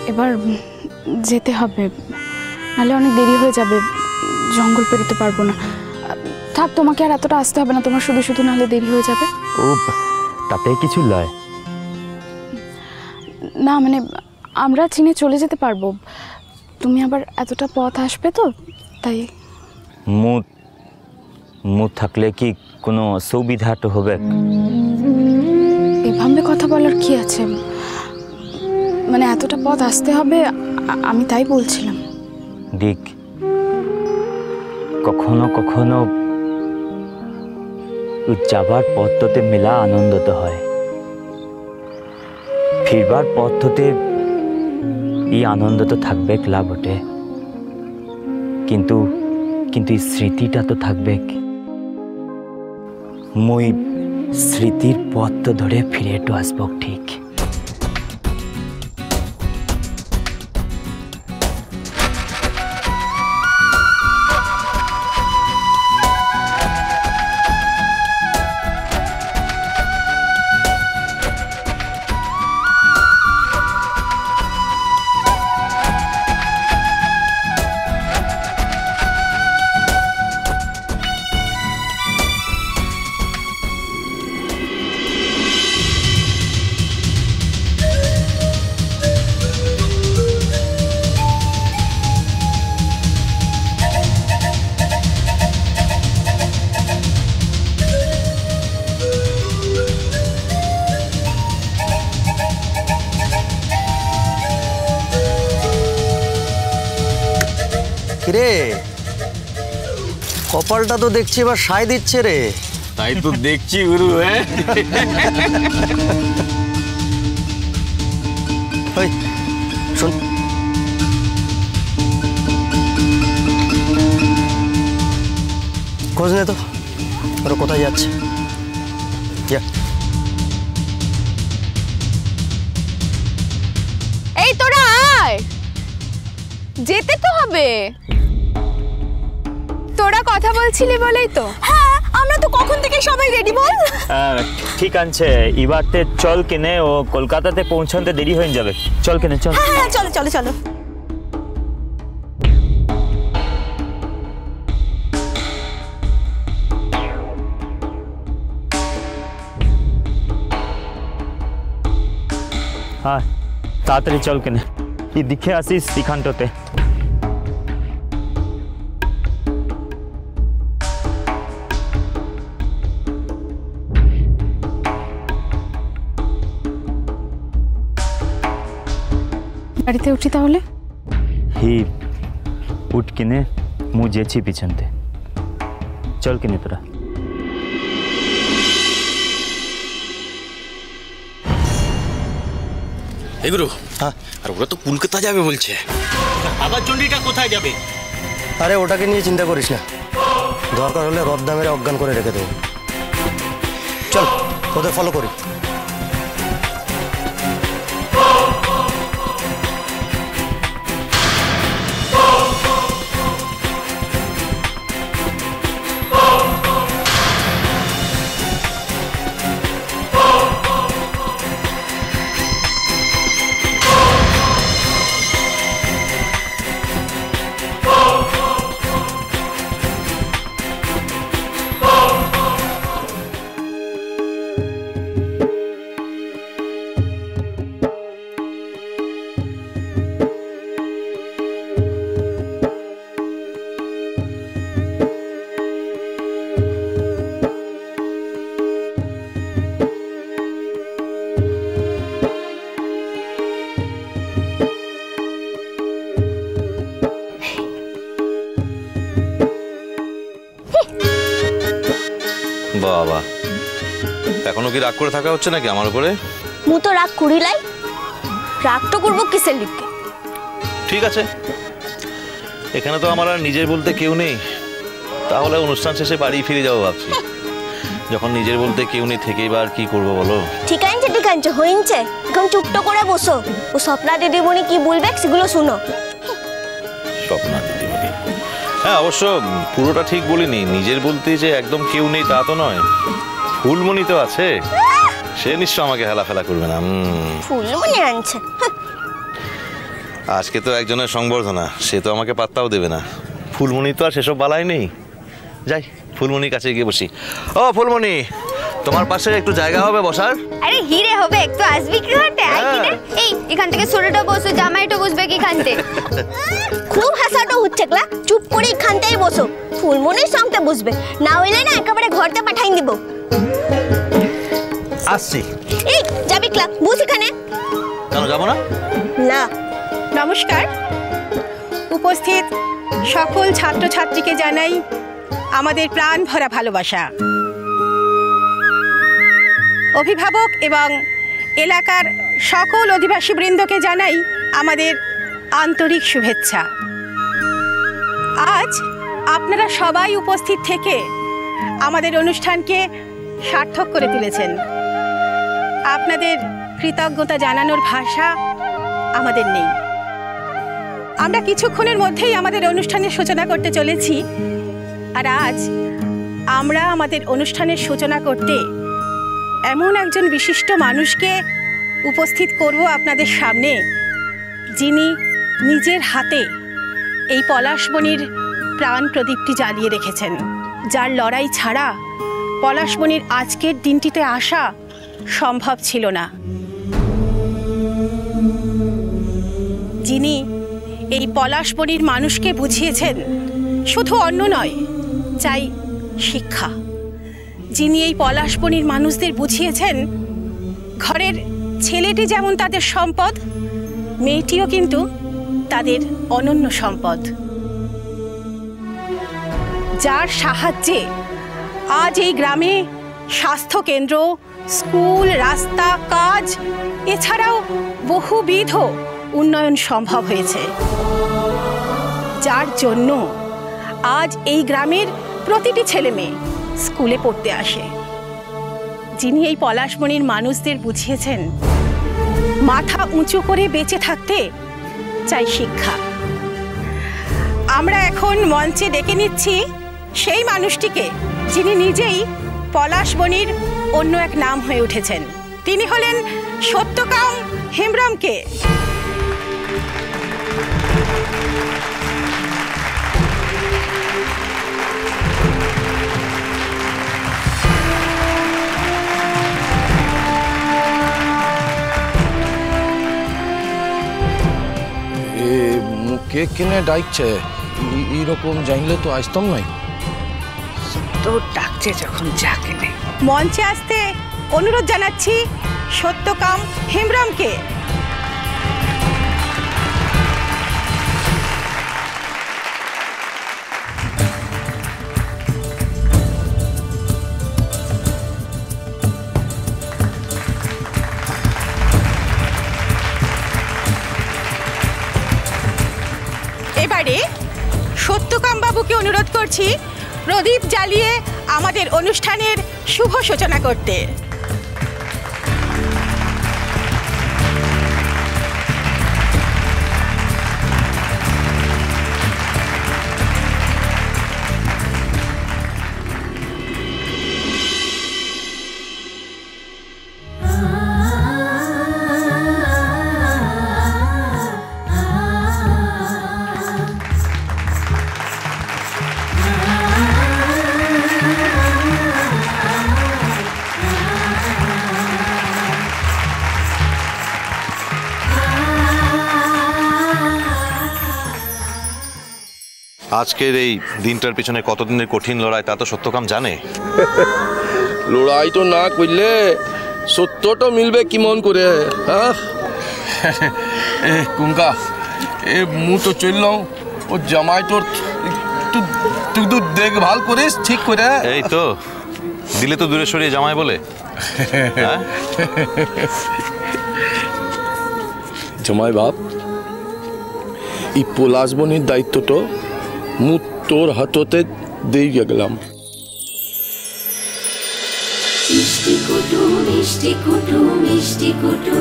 এবার যেতে হবে, নাহলে অনেক দেরি হয়ে যাবে, জঙ্গল পেরোতে পারবো না। থাক, তোমাকে আর এতটা আসতে হবে না, তোমার শুধু শুধু নাহলে দেরি হয়ে যাবে। ও তাতে কিছু লয় না মানে আমরা চীনে চলে যেতে পারবো, তুমি আবার এতটা পথ আসবে তো তাই। মুখ থাকলে কি কোনো অসুবিধা তো হবে? এভাবে কথা বলার কি আছে, মানে এতটা পথ আসতে হবে, আমি তাই বলছিলাম। দেখ, কখনো কখনো যাবার পথতে মেলা আনন্দ হয়, ফিরবার পথতে এই আনন্দ তো থাকবে ক্লাব বটে, কিন্তু এই স্মৃতিটা তো থাকবে। মুই স্মৃতির পথ তো ধরে ফিরে তো আসবো ঠিক। রে কপালটা তো দেখছি এবার সায় দিচ্ছে রে। তাই তো দেখছি গুরু। শোন, খোঁজ নে তো ওরা কোথায় যাচ্ছে। এই তোরা আয়, যেতে তো হবে। তোরা কথা বলছিলি বলেই তো। হ্যাঁ, আমরা তো কখন থেকে সবাই রেডি বল। ঠিক আছে, এবারতে চল কেনে, ও কলকাতাতে পৌঁছাতে দেরি হয়ে যাবে। চল কেনে, চল। হ্যাঁ চলো চলো চলো। হ্যাঁ তাড়াতাড়ি চল কেনে, এই দিকে আসিস এখানটাতে। গাড়িতে উঠি তাহলে। হি উঠ কিনে মু যেছি পিছনতে, চল কিনে তোরা। এই গুরু, হ্যাঁ, আর ওরা তো কলকাতা যাবে বলছে। আবার চণ্ডীটা কোথায় যাবে? আরে ওটাকে নিয়ে চিন্তা করিস না, দরকার হলে রদ্দা মেরে অজ্ঞান করে রেখে দেবো। চল ওদের ফলো করি। বাবা, এখনো কি রাগ করে থাকা হচ্ছে নাকি আমার উপরে? মু তো রাগ করিলাই, রাগ তো করবো কিসের লিখে। ঠিক আছে, এখানে তো আমার আর নিজের বলতে কেউ নেই, তাহলে অনুষ্ঠান শেষে বাড়ি ফিরে যাবো ভাবছি। যখন নিজের বলতে কেউ নেই থেকে এবার কি করবো বলো? ঠিক আছে হয়েছে, এখন চুপটো করে বসো, ও স্বপ্না দিদিমণি কি বলবে সেগুলো শুনো। স্বপ্না দিদিমণি, হ্যাঁ অবশ্য পুরোটা ঠিক বলিনি, নিজের বলতে যে একদম কেউ নেই তা তো নয়, ফুলমণি তো আছে, সে নিশ্চয় আমাকে হেলাফেলা করবে না। ফুলমণি আনছে, আজকে তো একজনের সংবর্ধনা, সে তো আমাকে পাত্তাও দেবে না। ফুলমণি তো আর সেসব বালাই নেই। যাই ফুলমণির কাছে গিয়ে বসি। ও ফুলমণি, তোমার পাশে একটু জায়গা হবে বসার? আরে হিরে হবে, একটু আসবি কি ঘাটে? এই এখান থেকে ছোটটা বসো, জামাইটা বসবে কি খানতে? খুব হাসাটো হচ্ছে ক্লা, চুপ করে এখানটাই বসো। ফুলমনির সঙ্গে বসবে, না হইলে না একেবারে ঘরতে পাঠাই দিব। আসছি। এই যাবি ক্লা, বস এখানে। কেন যাবো না? না। নমস্কার। উপস্থিত সকল ছাত্রছাত্রীকে জানাই আমাদের প্রাণ ভরা ভালোবাসা। অভিভাবক এবং এলাকার সকল অধিবাসীবৃন্দকে জানাই আমাদের আন্তরিক শুভেচ্ছা। আজ আপনারা সবাই উপস্থিত থেকে আমাদের অনুষ্ঠানকে সার্থক করে তুলেছেন। আপনাদের কৃতজ্ঞতা জানানোর ভাষা আমাদের নেই। আমরা কিছুক্ষণের মধ্যেই আমাদের অনুষ্ঠানের সূচনা করতে চলেছি। আর আজ আমরা আমাদের অনুষ্ঠানের সূচনা করতে এমন একজন বিশিষ্ট মানুষকে উপস্থিত করব আপনাদের সামনে, যিনি নিজের হাতে এই পলাশবনির প্রাণ প্রদীপটি জ্বালিয়ে রেখেছেন, যার লড়াই ছাড়া পলাশবনির আজকের দিনটিতে আসা সম্ভব ছিল না। যিনি এই পলাশবনির মানুষকে বুঝিয়েছেন শুধু অন্ন নয়, চাই শিক্ষা। যিনি এই পলাশবনির মানুষদের বুঝিয়েছেন ঘরের ছেলেটি যেমন তাদের সম্পদ, মেয়েটিও কিন্তু তাদের অনন্য সম্পদ। যার সাহায্যে আজ এই গ্রামে স্বাস্থ্যকেন্দ্র, স্কুল, রাস্তা, কাজ এছাড়াও বহুবিধ উন্নয়ন সম্ভব হয়েছে। যার জন্য আজ এই গ্রামের প্রতিটি ছেলে মেয়ে স্কুলে পড়তে আসে। যিনি এই পলাশবনির মানুষদের বুঝিয়েছেন মাথা উঁচু করে বেঁচে থাকতে চাই শিক্ষা। আমরা এখন মঞ্চে ডেকে নিচ্ছি সেই মানুষটিকে, যিনি নিজেই পলাশবনির অন্য এক নাম হয়ে উঠেছেন। তিনি হলেন সত্যকাম হেমব্রমকে। কে কিনে ডাকছে এইরকম জানলে তো আসতাম নাই। তো ডাকছে যখন যাকে নেই। মঞ্চে আসতে অনুরোধ জানাচ্ছি সত্যকাম হেমব্রমকে। এবারে সত্যকাম বাবুকে অনুরোধ করছি প্রদীপ জ্বালিয়ে আমাদের অনুষ্ঠানের শুভ সূচনা করতে। আজকের এই দিনটার পিছনে কতদিনের কঠিন লড়াই তা তো সত্যকাম জানে। লড়াই তো না করলে সত্যটা মিলবে কি মন করে? কুমকা এ মু তো চললাম, ও জামাই তোর তুই তো দেখভাল করিস ঠিক করে। এই তো দিলে তো দূরে সরিয়ে জামাই বলে। জামাই বাপ, এই পলাশবনির দায়িত্বটা মু তোর হাততে দিয়ে গেলাম। মিষ্টি কুটু মিষ্টি কুটু মিষ্টি কুটু।